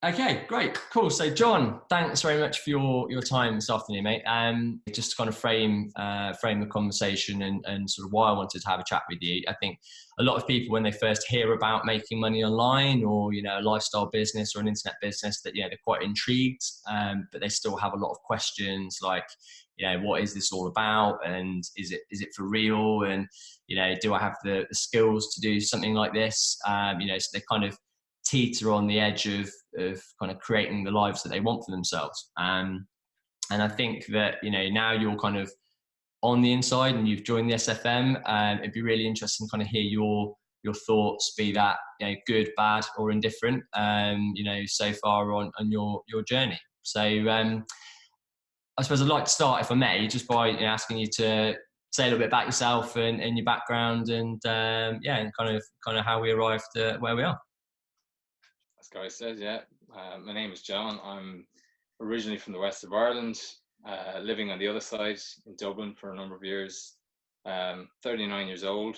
Okay, great, cool. So, John, thanks very much for your time this afternoon, mate. Just to kind of frame the conversation and sort of why I wanted to have a chat with you. I think a lot of people, when they first hear about making money online, or a lifestyle business or an internet business, that they're quite intrigued, but they still have a lot of questions like, what is this all about, and is it for real, and do I have the skills to do something like this? So they kind of teeter on the edge of kind of creating the lives that they want for themselves. And I think that, now you're kind of on the inside and you've joined the SFM, it'd be really interesting to kind of hear your thoughts, be that good, bad, or indifferent, so far on your journey. So I suppose I'd like to start, if I may, just by asking you to say a little bit about yourself and your background, and and kind of how we arrived at where we are. As Guy says, yeah. My name is John. I'm originally from the west of Ireland, living on the other side in Dublin for a number of years. 39 years old,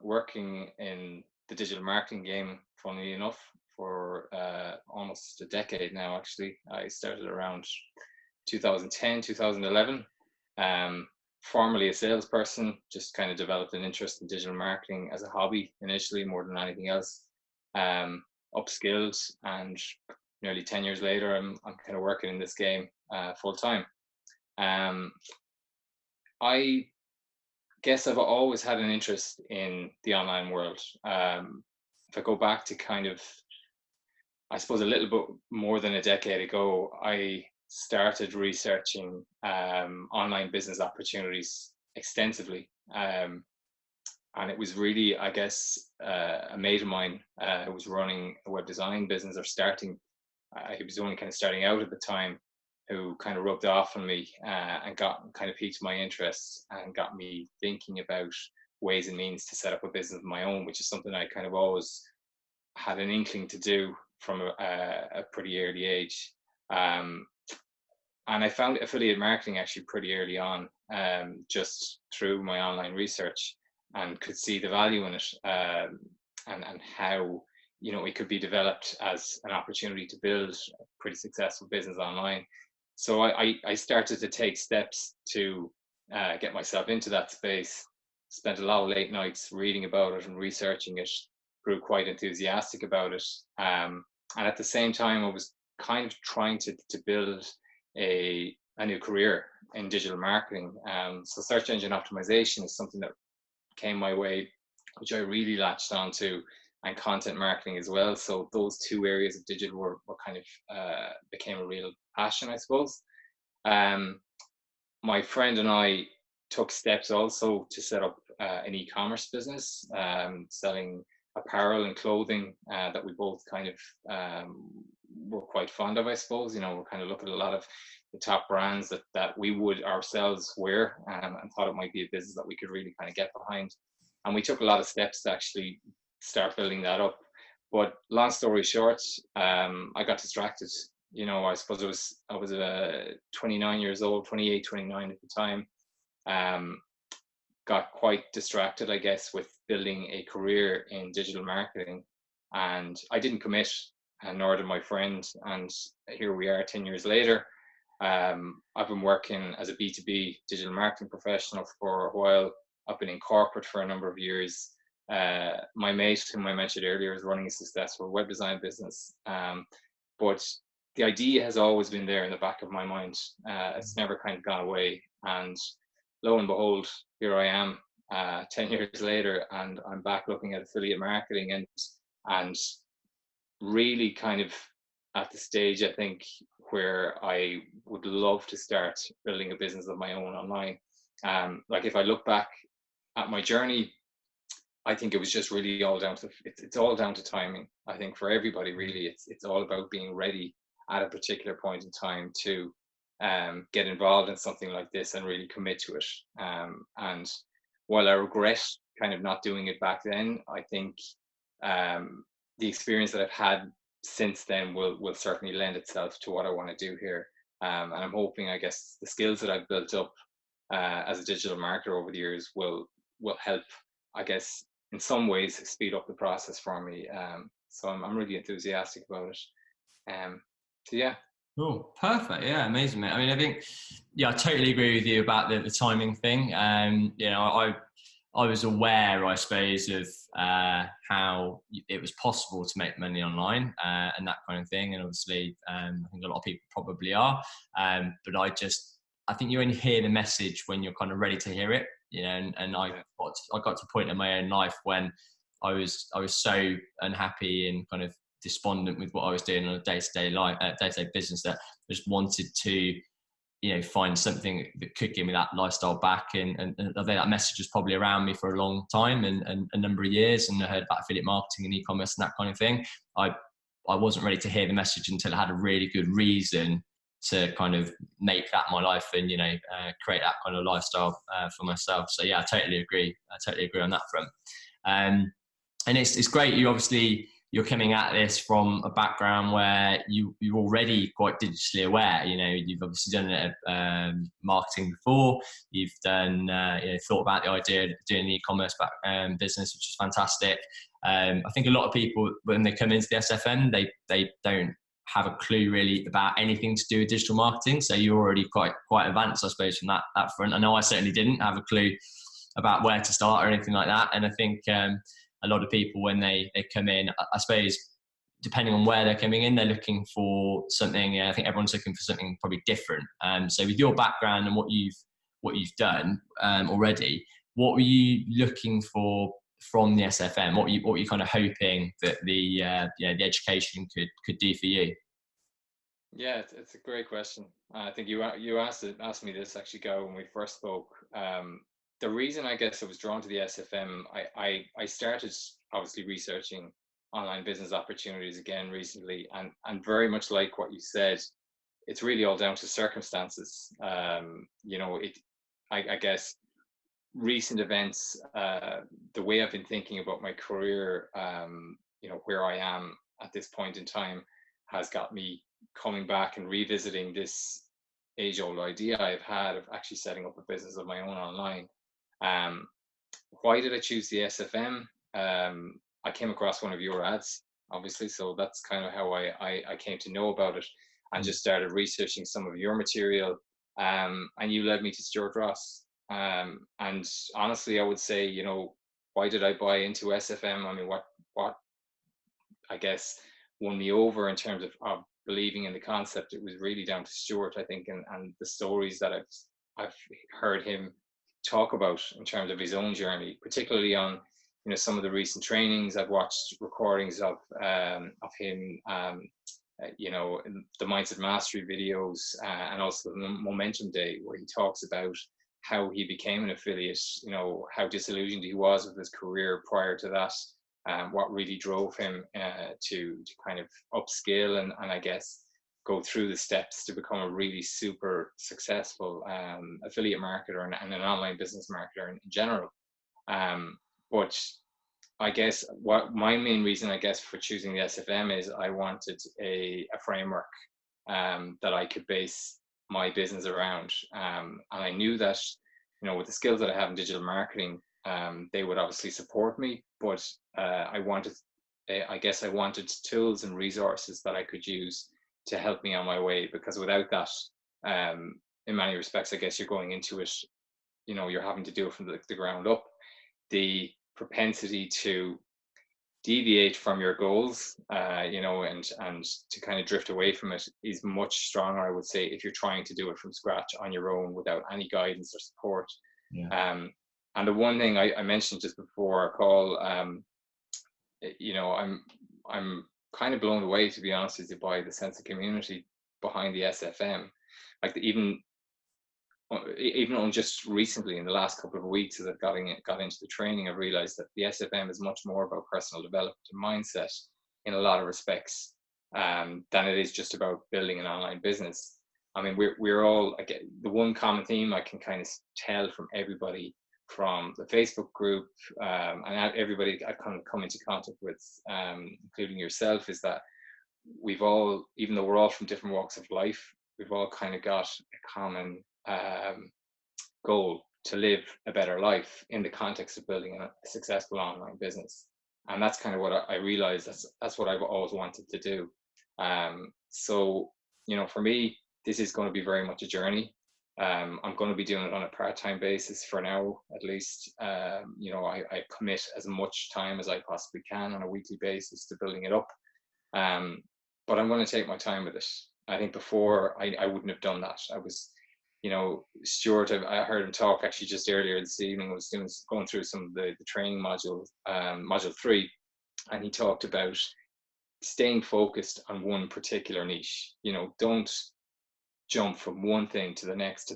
working in the digital marketing game, funnily enough, for almost a decade now, actually. I started around 2010, 2011. Formerly a salesperson, just kind of developed an interest in digital marketing as a hobby initially, more than anything else. Upskilled, and nearly 10 years later, I'm kind of working in this game full time. I guess I've always had an interest in the online world. If I go back to kind of, I suppose, a little bit more than a decade ago, I started researching online business opportunities extensively. And it was really, I guess, a mate of mine who was running a web design business, or starting, he was only kind of starting out at the time, who kind of rubbed off on me and piqued my interest and got me thinking about ways and means to set up a business of my own, which is something I kind of always had an inkling to do from a pretty early age. And I found affiliate marketing actually pretty early on, just through my online research, and could see the value in it, and how it could be developed as an opportunity to build a pretty successful business online. So I started to take steps to get myself into that space. Spent a lot of late nights reading about it and researching it. Grew quite enthusiastic about it, and at the same time, I was kind of trying to build a new career in digital marketing. So search engine optimization is something that came my way, which I really latched onto, and content marketing as well. So those two areas of digital were kind of became a real passion, I suppose. My friend and I took steps also to set up an e-commerce business, selling apparel and clothing that we both kind of were quite fond of, I suppose. We're kind of looking at a lot of the top brands that we would ourselves wear, and thought it might be a business that we could really kind of get behind. And we took a lot of steps to actually start building that up. But long story short, I got distracted. I suppose I was 29 years old, 28, 29 at the time. Got quite distracted, I guess, with building a career in digital marketing, and I didn't commit, and nor did my friend. And here we are, 10 years later. I've been working as a B2B digital marketing professional for a while. I've been in corporate for a number of years. My mate, whom I mentioned earlier, is running a successful web design business. But the idea has always been there in the back of my mind. It's never kind of gone away. And lo and behold, here I am, 10 years later, and I'm back looking at affiliate marketing, and really kind of at the stage, I think, where I would love to start building a business of my own online. Like, if I look back at my journey, I think it was just really all down to it's all down to timing. I think for everybody, really, it's all about being ready at a particular point in time to get involved in something like this and really commit to it. And while I regret kind of not doing it back then, I think the experience that I've had since then will certainly lend itself to what I want to do here. And I'm hoping, I guess, the skills that I've built up as a digital marketer over the years will help, I guess, in some ways speed up the process for me. So I'm really enthusiastic about it. So yeah. Cool. Perfect. Yeah, amazing, mate. I mean, I think, yeah, I totally agree with you about the timing thing. You know, I was aware, I suppose, of how it was possible to make money online and that kind of thing. And obviously, I think a lot of people probably are. But I think you only hear the message when you're kind of ready to hear it. You know, and I got to a point in my own life when I was so unhappy and kind of despondent with what I was doing on a day-to-day life, day-to-day business, that I just wanted to, find something that could give me that lifestyle back. And I think that message was probably around me for a long time and a number of years. And I heard about affiliate marketing and e-commerce and that kind of thing. I wasn't ready to hear the message until I had a really good reason to kind of make that my life and, create that kind of lifestyle for myself. So yeah, I totally agree. On that front. And it's great. You're coming at this from a background where you're already quite digitally aware. You've obviously done marketing before. You've done, thought about the idea of doing the e-commerce business, which is fantastic. I think a lot of people, when they come into the SFM, they don't have a clue really about anything to do with digital marketing. So you're already quite advanced, I suppose, from that front. I know I certainly didn't have a clue about where to start or anything like that. And I think a lot of people, when they come in, I suppose, depending on where they're coming in, they're looking for something. I think everyone's looking for something probably different. So with your background and what you've done already, what were you looking for from the SFM? What were you kind of hoping that the education could do for you? Yeah, it's a great question. I think you asked me this actually, Go, when we first spoke. The reason I guess I was drawn to the SFM, I started obviously researching online business opportunities again recently, and very much like what you said, it's really all down to circumstances. I guess recent events, the way I've been thinking about my career, where I am at this point in time, has got me coming back and revisiting this age-old idea I've had of actually setting up a business of my own online. Um, why did I choose the SFM? I came across one of your ads, obviously, so that's kind of how I came to know about it, and just started researching some of your material. And you led me to Stuart Ross. And honestly, I would say, why did I buy into SFM? I mean, what I guess won me over in terms of believing in the concept, it was really down to Stuart, I think, and the stories that I've heard him talk about in terms of his own journey, particularly on some of the recent trainings. I've watched recordings of him, the Mindset Mastery videos, and also the Momentum Day, where he talks about how he became an affiliate, how disillusioned he was with his career prior to that, what really drove him to kind of upskill and I guess go through the steps to become a really super successful affiliate marketer and an online business marketer in general. But I guess what my main reason, I guess, for choosing the SFM is I wanted a framework that I could base my business around. And I knew that, with the skills that I have in digital marketing, they would obviously support me, but I wanted tools and resources that I could use to help me on my way, because without that, in many respects, I guess you're going into it, you're having to do it from the ground up. The propensity to deviate from your goals, and to kind of drift away from it is much stronger, I would say, if you're trying to do it from scratch on your own without any guidance or support. Yeah. And the one thing I mentioned just before our call, I'm kind of blown away, to be honest with you, by the sense of community behind the SFM. Like even on just recently, in the last couple of weeks, as I've got into the training, I've realized that the SFM is much more about personal development and mindset in a lot of respects, than it is just about building an online business. I mean, we're all, I get the one common theme I can kind of tell from everybody, from the Facebook group, and everybody I kind of come into contact with, including yourself, is that we've all, even though we're all from different walks of life, we've all kind of got a common goal to live a better life in the context of building a successful online business. And that's kind of what I realized. That's what I've always wanted to do. So for me, this is going to be very much a journey. I'm going to be doing it on a part-time basis for now, at least. I commit as much time as I possibly can on a weekly basis to building it up. Um, but I'm going to take my time with it. I think before I wouldn't have done that. I was, Stuart, I heard him talk actually just earlier this evening. I was going through some of the training module, module 3, and he talked about staying focused on one particular niche. Don't jump from one thing to the next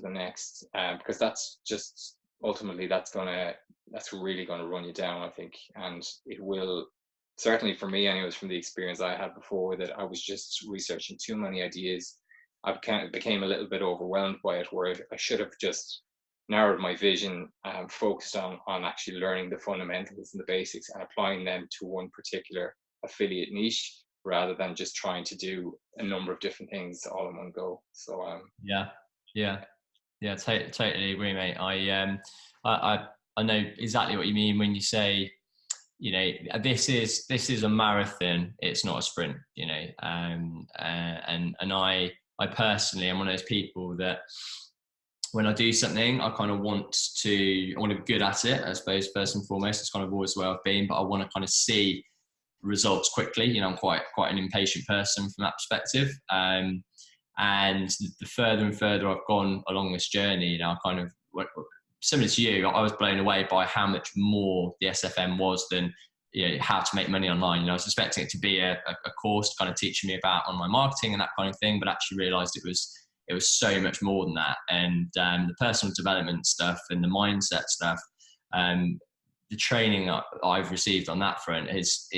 because that's just ultimately that's really gonna run you down, I think, and it will. Certainly for me, anyways, from the experience I had before, that I was just researching too many ideas. I kind of became a little bit overwhelmed by it, where I should have just narrowed my vision and focused on actually learning the fundamentals and the basics and applying them to one particular affiliate niche, rather than just trying to do a number of different things all in one go. So Yeah, yeah, yeah. Totally agree, mate. I know exactly what you mean when you say, this is a marathon. It's not a sprint. And I personally am one of those people that when I do something, I kind of want to be good at it. I suppose first and foremost, it's kind of always the way I've been, but I want to kind of see results quickly. I'm quite an impatient person from that perspective. And the further and further I've gone along this journey, I kind of, similar to you, I was blown away by how much more the SFM was than how to make money online. I was expecting it to be a course kind of teaching me about online marketing and that kind of thing, but actually realized it was so much more than that. And the personal development stuff and the mindset stuff, the training I've received on that front is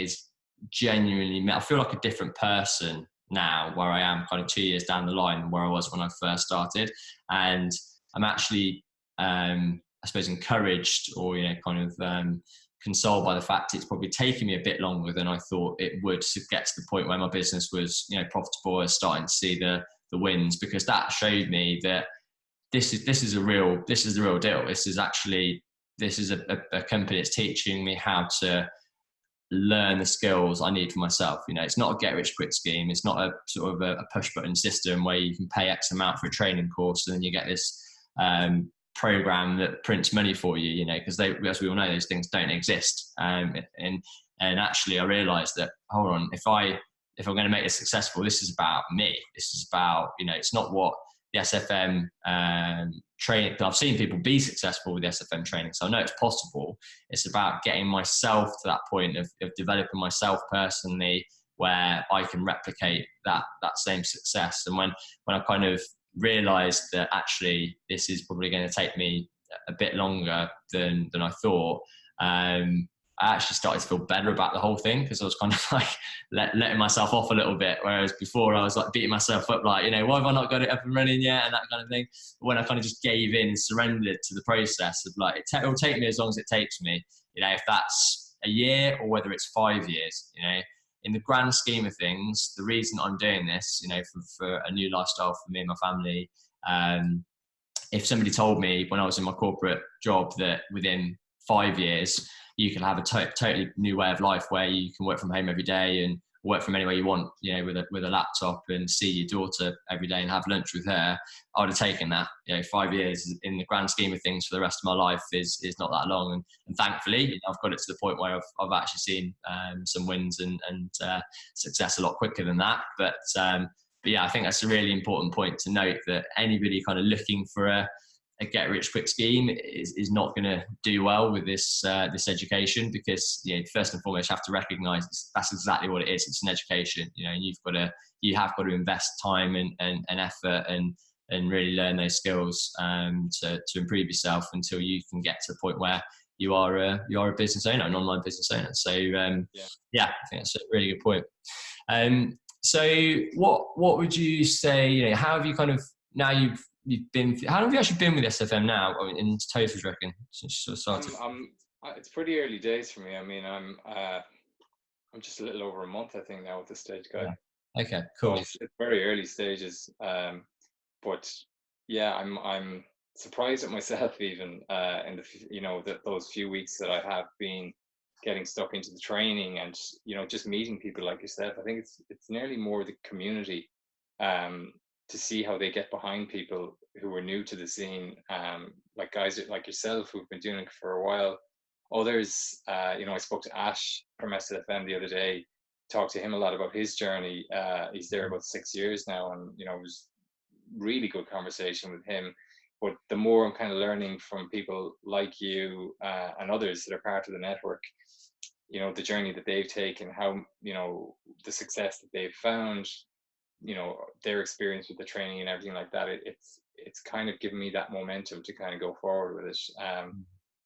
genuinely, I feel like a different person now where I am kind of 2 years down the line than where I was when I first started. And I'm actually, I suppose, encouraged or, consoled by the fact it's probably taken me a bit longer than I thought it would to get to the point where my business was, profitable and starting to see the wins, because that showed me that this is the real deal. This is a company that's teaching me how to learn the skills I need for myself. It's not a get rich quick scheme. It's not a sort of a push button system where you can pay X amount for a training course and then you get this program that prints money for you. Because as we all know, those things don't exist. And actually, I realised that, hold on, if I'm going to make this successful, this is about me. This is about, it's not what the SFM training. I've seen people be successful with the SFM training, so I know it's possible. It's about getting myself to that point of developing myself personally, where I can replicate that same success. And when I kind of realised that actually this is probably going to take me a bit longer than I thought, I actually started to feel better about the whole thing, because I was kind of like letting myself off a little bit. Whereas before I was like beating myself up, like, why have I not got it up and running yet? And that kind of thing. But when I kind of just gave in, surrendered to the process of like, it'll take me as long as it takes me, if that's a year or whether it's 5 years, in the grand scheme of things, the reason I'm doing this, for a new lifestyle for me and my family, if somebody told me when I was in my corporate job that within 5 years, you can have a totally new way of life where you can work from home every day and work from anywhere you want, with a laptop, and see your daughter every day and have lunch with her, I would have taken that. 5 years in the grand scheme of things for the rest of my life is not that long. And thankfully, I've got it to the point where I've actually seen some wins and success a lot quicker than that. But yeah, I think that's a really important point to note, that anybody kind of looking for a get rich quick scheme is not going to do well with this education, because first and foremost you have to recognize that's exactly what it is. It's an education, and you have got to invest time and effort and really learn those skills to improve yourself until you can get to the point where you are a business owner, an online business owner. So yeah, I think that's a really good point. So what would you say, how have you kind of, now you've been, how long have you actually been with SFM now? I mean, in total, do you reckon, since you sort of started? It's pretty early days for me. I mean, I'm just a little over a month, I think, now at this stage, guy. Yeah. Okay, So cool. it's very early stages. But yeah, I'm surprised at myself even in the those few weeks that I have been getting stuck into the training and, just meeting people like yourself. I think it's nearly more the community, um, to see how they get behind people who are new to the scene, like guys like yourself who've been doing it for a while. Others, I spoke to Ash from SFM the other day, talked to him a lot about his journey. He's there about 6 years now, and it was really good conversation with him. But the more I'm kind of learning from people like you, and others that are part of the network, the journey that they've taken, how, the success that they've found, their experience with the training and everything like that, it's kind of given me that momentum to kind of go forward with it.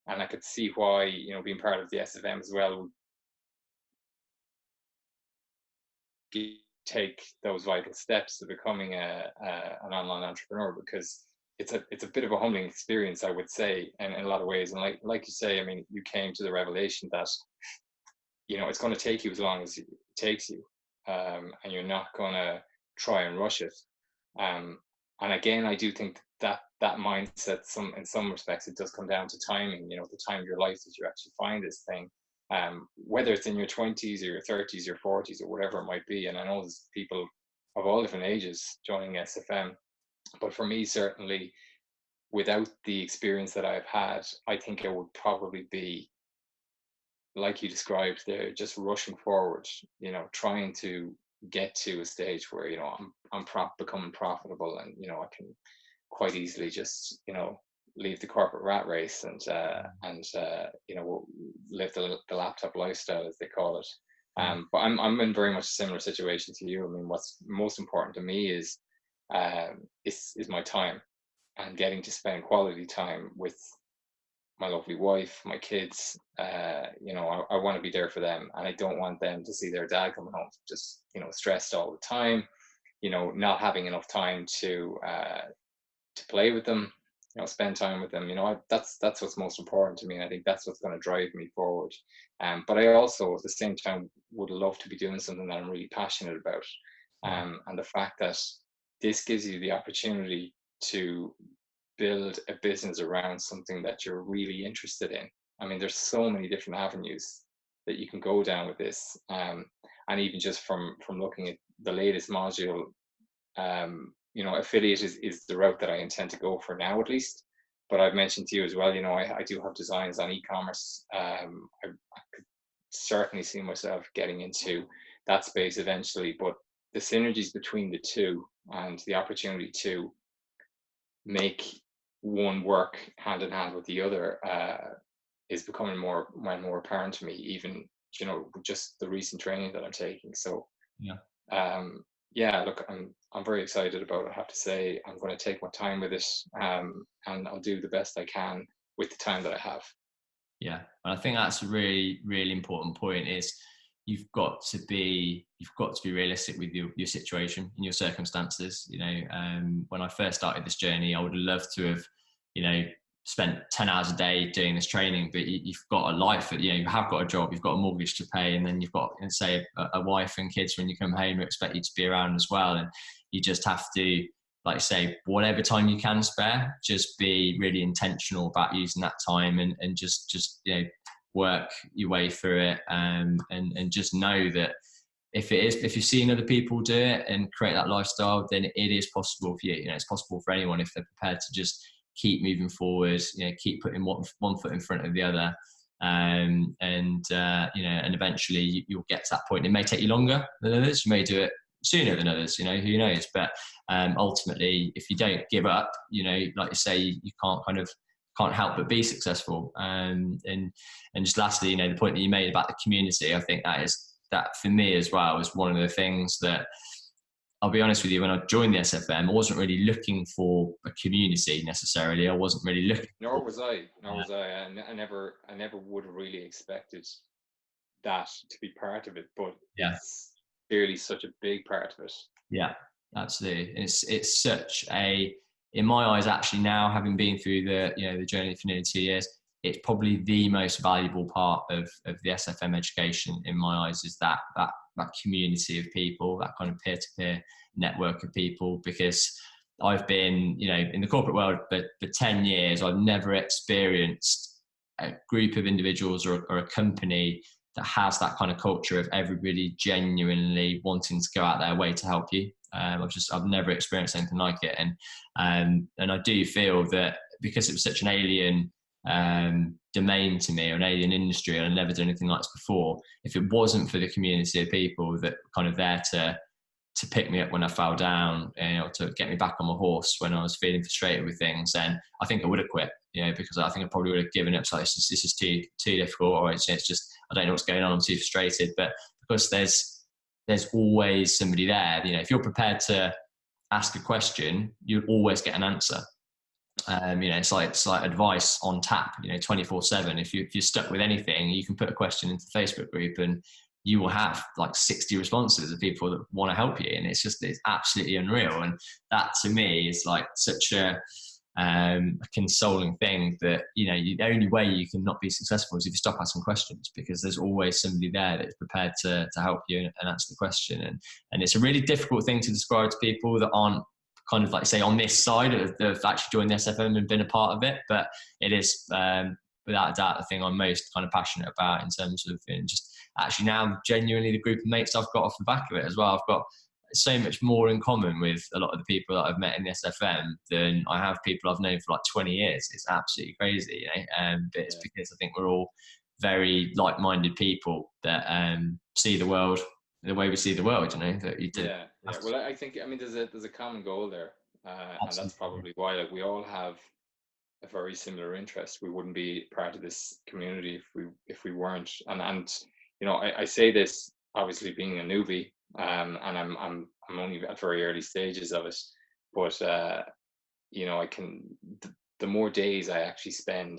And I could see why, being part of the SFM as well would take those vital steps to becoming an online entrepreneur, because it's a bit of a humbling experience, I would say, and in a lot of ways. And like you say, I mean, you came to the revelation that it's going to take you as long as it takes you, and you're not going to try and rush it. And again, I do think that mindset, in some respects, it does come down to timing. The time of your life that you actually find this thing, whether it's in your 20s or your 30s, your 40s, or whatever it might be. And I know there's people of all different ages joining SFM, but for me, certainly, without the experience that I've had, I think I would probably be, like you described there, just rushing forward, trying to get to a stage where, I'm becoming profitable, and, I can quite easily just, leave the corporate rat race and live the laptop lifestyle, as they call it. But I'm in very much a similar situation to you. I mean, what's most important to me is my time, and getting to spend quality time with my lovely wife, my kids. I want to be there for them, and I don't want them to see their dad coming home just, stressed all the time, not having enough time to play with them, spend time with them. That's what's most important to me, and I think that's what's going to drive me forward. But I also, at the same time, would love to be doing something that I'm really passionate about. And the fact that this gives you the opportunity to build a business around something that you're really interested in. I mean, there's so many different avenues that you can go down with this. And even just from looking at the latest module, affiliate is the route that I intend to go for now, at least. But I've mentioned to you as well, I do have designs on e-commerce. I could certainly see myself getting into that space eventually, but the synergies between the two and the opportunity to make one work hand in hand with the other is becoming more and more apparent to me, even just the recent training that I'm taking. So look, I'm very excited about it. I have to say, I'm going to take my time with it, and I'll do the best I can with the time that I have. Yeah, and I think that's a really, really important point. Is you've got to be realistic with your situation and your circumstances. When I first started this journey, I would have loved to have, spent 10 hours a day doing this training, but you've got a life, you have got a job, you've got a mortgage to pay, and then you've got, say, a wife and kids when you come home who expect you to be around as well. And you just have to, like I say, whatever time you can spare, just be really intentional about using that time, and just work your way through it, and just know that if you've seen other people do it and create that lifestyle, then it is possible for you. It's possible for anyone if they're prepared to just keep moving forward, keep putting one foot in front of the other, and eventually you'll get to that point. It may take you longer than others, you may do it sooner than others, who knows, but ultimately, if you don't give up, like you say, you can't help but be successful. And just lastly, the point that you made about the community, I think that for me as well was one of the things that, I'll be honest with you, when I joined the SFM, I wasn't really looking for a community necessarily. I wasn't really looking. Nor was I. And I never would have really expected that to be part of it, but it's clearly such a big part of it. Yeah, absolutely. It's such a, in my eyes, actually now, having been through the journey for nearly 2 years, it's probably the most valuable part of the SFM education in my eyes, is that community of people, that kind of peer-to-peer network of people. Because I've been, in the corporate world for 10 years, I've never experienced a group of individuals or a company that has that kind of culture of everybody genuinely wanting to go out their way to help you. I've never experienced anything like it, and I do feel that because it was such an alien domain to me, or an alien industry, and I'd never done anything like this before. If it wasn't for the community of people that kind of there to pick me up when I fell down, to get me back on my horse when I was feeling frustrated with things, then I think I would have quit, because I think I probably would have given up. So this is too difficult, or it's just, I don't know what's going on, I'm too frustrated. But because there's always somebody there, if you're prepared to ask a question, you'll always get an answer. It's like advice on tap, 24/7. If you're stuck with anything, you can put a question into the Facebook group and you will have like 60 responses of people that want to help you. And it's absolutely unreal. And that to me is like such a consoling thing that, the only way you can not be successful is if you stop asking questions, because there's always somebody there that's prepared to help you and answer the question. And it's a really difficult thing to describe to people that aren't kind of like, say, on this side of actually joined the SFM and been a part of it. But it is without a doubt the thing I'm most kind of passionate about, in terms of just actually now genuinely the group of mates I've got off the back of it as well. I've got so much more in common with a lot of the people that I've met in the SFM than I have people I've known for like 20 years. It's absolutely crazy, but it's because I think we're all very like-minded people that see the world the way we see the world, that you do. Yeah. Well, I think, there's a common goal there, and that's probably why, like, we all have a very similar interest. We wouldn't be part of this community if we weren't. And I say this obviously being a newbie, and I'm only at very early stages of it, but I can, the more days I actually spend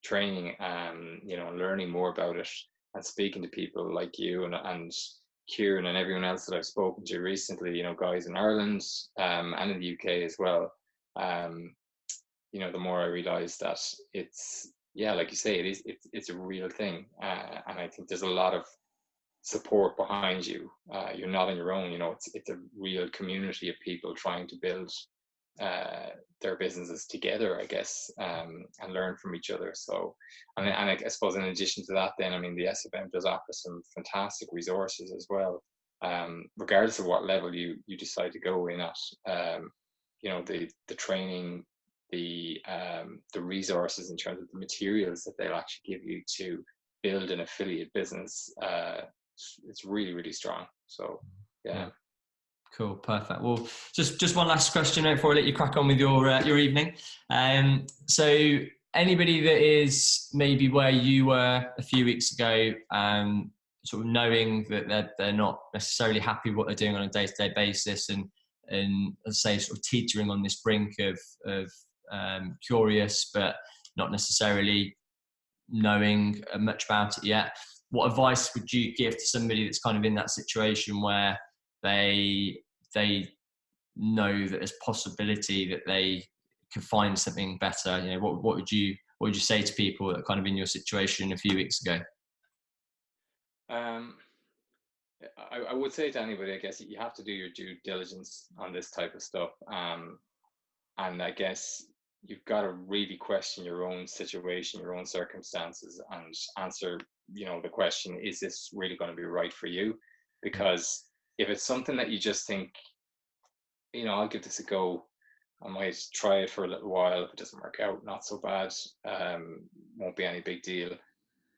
training, learning more about it and speaking to people like you and Kieran and everyone else that I've spoken to recently, guys in Ireland and in the UK as well, the more I realize that it's, like you say, it's a real thing, and I think there's a lot of support behind you. You're not on your own. It's a real community of people trying to build their businesses together, I guess, and learn from each other. So, and I suppose in addition to that, then, the SFM does offer some fantastic resources as well, regardless of what level you decide to go in at. The training, the resources in terms of the materials that they'll actually give you to build an affiliate business, it's really, really strong. So yeah. Cool, perfect. Well, just one last question before I let you crack on with your evening. So anybody that is maybe where you were a few weeks ago, sort of knowing that they're not necessarily happy with what they're doing on a day-to-day basis, and as I say, sort of teetering on this brink of curious but not necessarily knowing much about it yet, what advice would you give to somebody that's kind of in that situation where they know that there's possibility that they could find something better? What would you say to people that are kind of in your situation a few weeks ago? I would say to anybody, I guess, you have to do your due diligence on this type of stuff, and I guess you've got to really question your own situation, your own circumstances, and answer the question, is this really going to be right for you? Because if it's something that you just think, I'll give this a go, I might try it for a little while, if it doesn't work out, not so bad, won't be any big deal,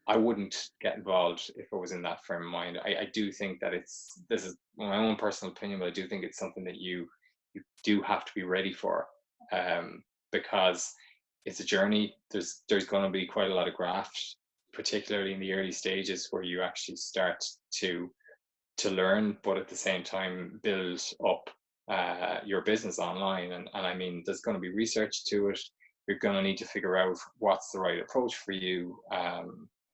I wouldn't get involved if I was in that frame of mind. I do think that this is my own personal opinion, but I do think it's something that you do have to be ready for, because it's a journey. There's going to be quite a lot of graft, particularly in the early stages where you actually start to learn, but at the same time build up your business online. And there's going to be research to it. You're going to need to figure out what's the right approach for you.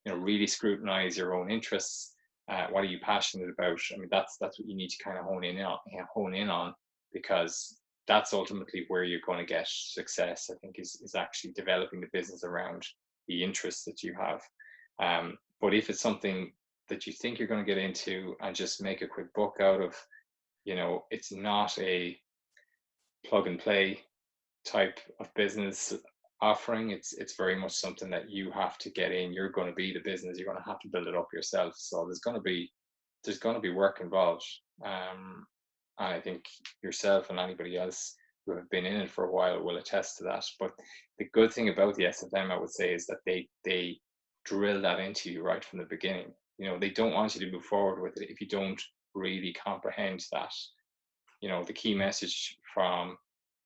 Really scrutinize your own interests. What are you passionate about? That's what you need to kind of hone in on, because that's ultimately where you're going to get success, I think, is actually developing the business around the interests that you have. But if it's something that you think you're going to get into and just make a quick buck out of, it's not a plug and play type of business. offering. It's very much something that you have to get in. You're going to be the business. You're going to have to build it up yourself. So there's going to be work involved. And I think yourself and anybody else who have been in it for a while will attest to that. But the good thing about the SFM, I would say, is that they drill that into you right from the beginning. You know, they don't want you to move forward with it if you don't really comprehend that. You know, the key message from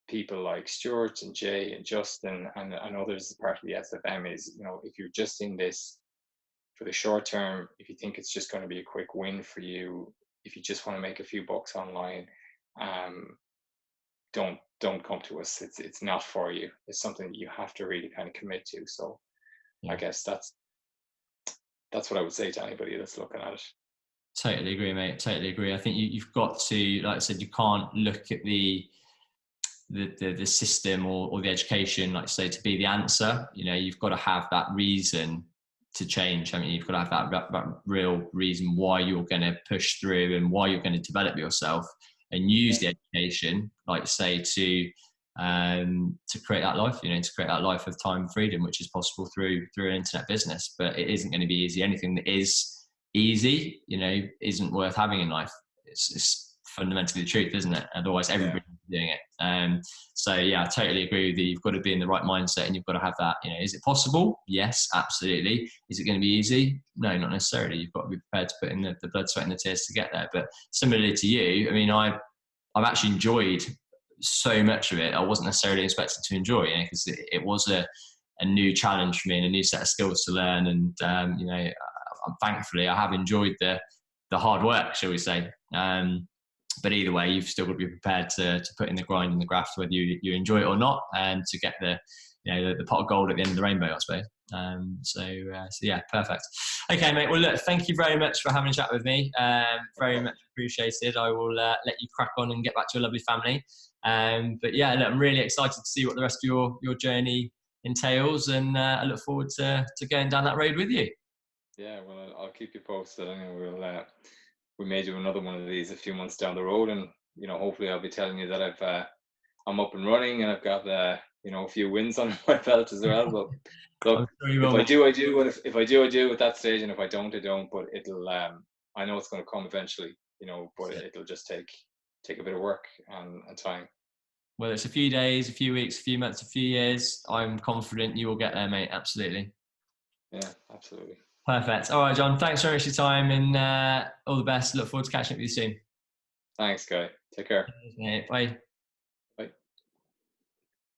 people like Stuart and Jay and Justin and others as part of the SFM is, you know, if you're just in this for the short term, if you think it's just going to be a quick win for you, if you just want to make a few bucks online, don't come to us. It's not for you. It's something that you have to really kind of commit to. So Yeah. I guess that's what I would say to anybody that's looking at it. Totally agree, mate. Totally agree. I think you've got to, like I said, you can't look at the system or the education, like I say, to be the answer. You know, you've got to have that reason to change. I mean, you've got to have that real reason why you're going to push through and why you're going to develop yourself, and use the education, like say, to create that life, you know, to create that life of time and freedom, which is possible through an internet business. But it isn't going to be easy. Anything that is easy, you know, isn't worth having in life. It's fundamentally the truth, isn't it? Otherwise everybody's doing it. So yeah, I totally agree with you. You've got to be in the right mindset, and you've got to have that, you know, is it possible? Yes, absolutely. Is it going to be easy? No, not necessarily. You've got to be prepared to put in the blood, sweat and the tears to get there. But similarly to you, I mean, I've actually enjoyed so much of it. I wasn't necessarily expecting to enjoy, you know, because it was a new challenge for me and a new set of skills to learn. And you know, thankfully I have enjoyed the hard work, shall we say. But either way, you've still got to be prepared to put in the grind and the graft, whether you enjoy it or not, and to get the pot of gold at the end of the rainbow, I suppose. So yeah, perfect. Okay, mate. Well, look, thank you very much for having a chat with me. Very much appreciated. I will let you crack on and get back to your lovely family. But yeah, look, I'm really excited to see what the rest of your journey entails, and I look forward to going down that road with you. Yeah, well, I'll keep you posted. Anyway, we may do another one of these a few months down the road, and you know, hopefully I'll be telling you that I'm up and running, and I've got you know, a few wins on my belt as well. But look, if I do, I do, and if I do, I do at that stage, and if I don't, I don't. But it'll I know it's going to come eventually, you know, but it'll just take a bit of work and time. Whether it's a few days, a few weeks, a few months, a few years, I'm confident you will get there, mate. Absolutely. Yeah, absolutely. Perfect. All right, John, thanks very much for your time, and all the best. Look forward to catching up with you soon. Thanks, Guy. Take care. Bye.